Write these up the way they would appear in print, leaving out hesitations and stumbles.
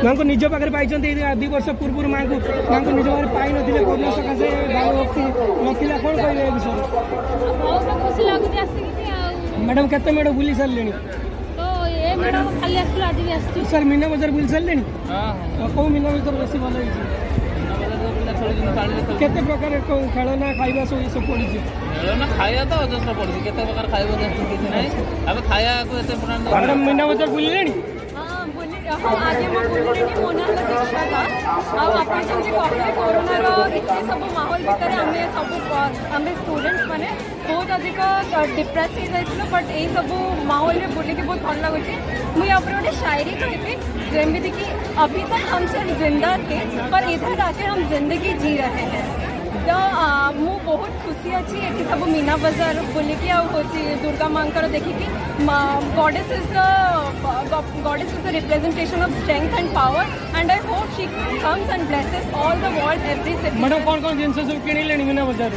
माँ को निज पाखे पाई 2 वर्ष पूर्व माँ को निज पाखे पाई नथिले कोरोना सकाशे भक्ति नथिला कौन कहबे ए विषय बहुत खुशी लगुच आसिक मैडम केते मेढ़ बुली सारे तो ये मैडम खाली आस आज भी आस सर मीना बजार बुली सारे हाँ कौ मीना बजार बेस भल केते प्रकार खेलना खाଇବା सब पड़ी खेलना खाया तो अजस्र पड़ी केते प्रकार खाइबो किसी नहीं अब खाया को एते पुरान मैडम मीना बजार बुलिले हाँ बुली हाँ आज मैं बुली मोनाल दीक्षा दास आपने जमी कहते कोरोनार एत सब माहौल भितर आम स्टूडेंट्स मैंने बहुत अधिक डिप्रेस हो जाइए बट ये सब माहौल में बुलिकी बहुत भल लगुच मुझे गोटे शायरी कहती जमीती कि अभी तक हम सिर्फ जिंदा थे पर इधर आकर हम जिंदगी जी रहे हैं तो मु बहुत खुशी अच्छी ये सब मीना बजार बुलिकी दुर्गा माँ देखिकी goddess is the representation of strength and power and I hope she comes and blesses all the world every city madam कौन कौन जिनस सब किणिले मीना बजार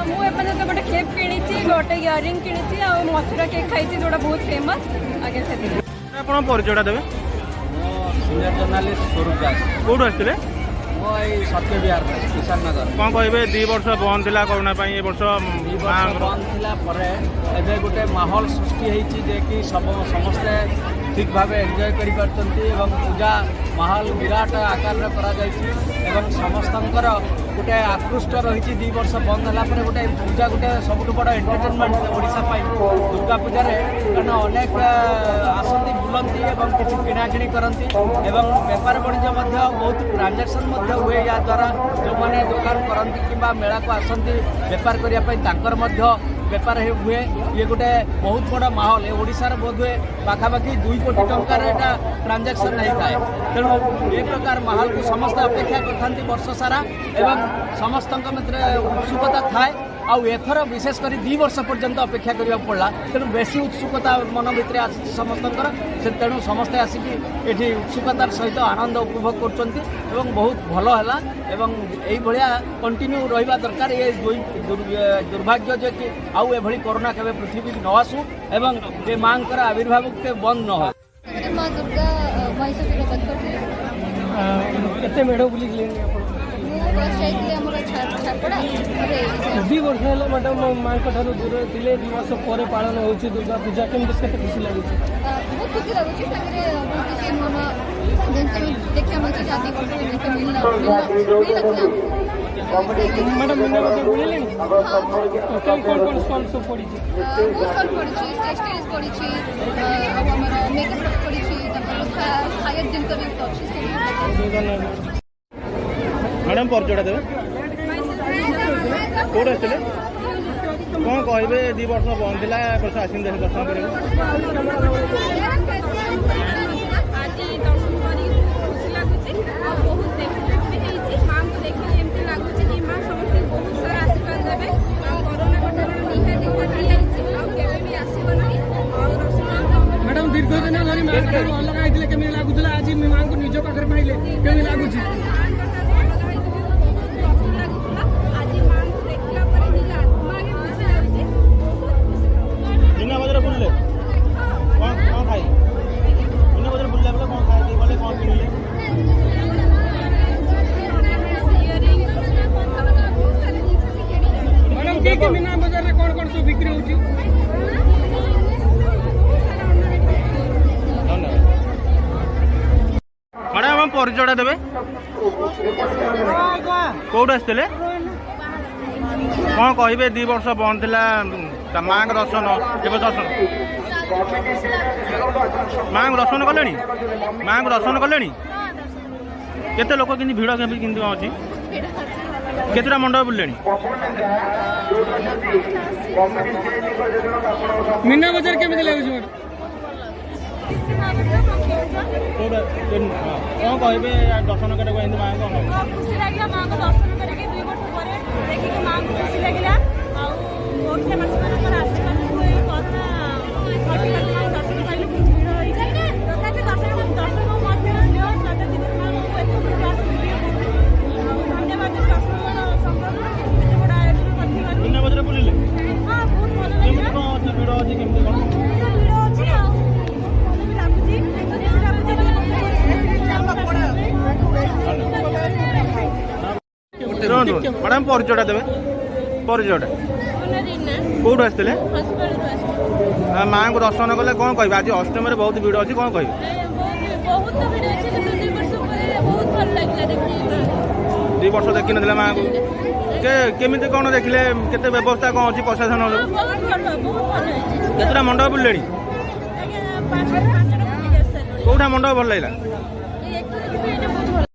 मुझे गोटे क्लिप किणी गोटे इयरिंग किणी आ मथुरा केक खाई जोटा बहुत फेमस आगे से आप परिचय देवे सीनियर जर्नालीस्ट स्वरूप दास कौटू आसते सत्य विहार किसान नगर कौन कहे 2 वर्ष बंद थी कोरोना ए वर्ष बंद थी गोटे माहौल सृष्टि होती कि समस्ते ठीक भाव एंजॉय कर पूजा माहौल विराट आकार एवं समस्त गोटे आकृष्ट रही 2 वर्ष बंद है गोटे पूजा गोटे सब बड़ एंटरटेनमेंट ओडिशा दुर्गा पूजा कारण अनेक आसती बुलती किसी किणाकिणी करती बेपार वाणिज्य बहुत ट्रांजेक्शन हुए या द्वारा जो मैंने दुकान करती कि मेला को आसती बेपार करने बेपार हुए ये गोटे बहुत बड़ा माहौल ओडिशार बोध हुए पाखापाखि 2 कोटी टंकार ट्रांजेक्शन होता है तेणु ये प्रकार माहौल को समस्त अपेक्षा करते वर्ष सारा एवं समस्त उत्सुकता थाए आउर विशेष कर 2 वर्ष पर्यंत अपेक्षा करने पड़ा तेणु बेसी उत्सुकता मन भितर समस्त तेणु समस्ते आसिक ये उत्सुकतार सहित आनंद उपभोग कर बहुत भल है यही भाया कंटिन्यू रहा दरकार ये दुर्भाग्य जो कि आउ एभली कोरोना केवे पृथ्वी न आसू एवं ये माँ आविर्भाव के बंद न हो माँ दुर्गा केते मेढ़ बुली 2 वर्ष है मैडम माँ दूर थे 2 वर्ष पर पालन हो दुर्गा पूजा केमती खुशी लगुच बहुत खुशी लगुच मैडम मीना बजार बुलिले कौन कौन स्टॉल सब पड़ी मैडम परिचय देवे कौट आसते कौन कहे 2 वर्ष बंद थी वर्ष आस दर्शन कर मैडम दीर्घ दिन धरी माँ अलग आते केमी लगुला आज माँ को निज पाखे पाइले केमी लगुच मीना बजार बुलिले कौन कौन खाई मीना बजार बुलिले कौन खाई बोले कौन किनिले मैडम के मीना बजार में कौन कौन सब बिक्री होची मैडम हम परिचय देवे कौट आसते कौन कहे 2 वर्ष बंद थी माँ दर्शन एवं दर्शन माँ दर्शन कले माँ दर्शन कले केते लोक कि भिड़ केमती अच्छी केतटा मंडप बुले मीना बजार केमी लगे कौन कहे दर्शन कर माँ को खुशी लगे माँ को दर्शन करके 2 वर्ष पर देखिए माँ को खुशी लगे आशा दर्शन पाइले भिड़ तथापि दर्शक धन्यवाद मीना बजार बुलिले हाँ बहुत भल लगे भिड़ अच्छी केमती कौन भिड़ अच्छी ଶୁଣନ୍ତୁ ମ୍ୟାଡ଼ାମ ପରିଚୟଟା ଦେବେ ପରିଚୟଟା କୋଉଠୁ ଆସିଥିଲେ ମାଆଙ୍କୁ ଦର୍ଶନ କଲେ କ'ଣ କହିବେ ଆଜି ଅଷ୍ଟମୀରେ ବହୁତ ଭିଡ଼ ଅଛି କ'ଣ କହିବେ ବହୁତ ଭିଡ଼ ଅଛି କିନ୍ତୁ 2 ବର୍ଷ ପରେ ବହୁତ ଭଲ ଲାଗିଲା ଦେଖିକି 2 ବର୍ଷ ଦେଖିନଥିଲେ ମାଆଙ୍କୁ କେମିତି କ'ଣ ଦେଖିଲେ କେତେ ବ୍ୟବସ୍ଥା କ'ଣ ଅଛି ପ୍ରଶାସନ ବହୁତ ଭଲ ହେଇଛି କେତେଟା ମଣ୍ଡପ ବୁଲିଲେଣି ଆଜ୍ଞା 5ଟା ବୁଲିକି ଆସିସାରିଲୁଣି କୋଉଟା ମଣ୍ଡପ ଭଲ ଲାଗିଲା ଏଇ ଏଠି ବହୁତ ଭଲ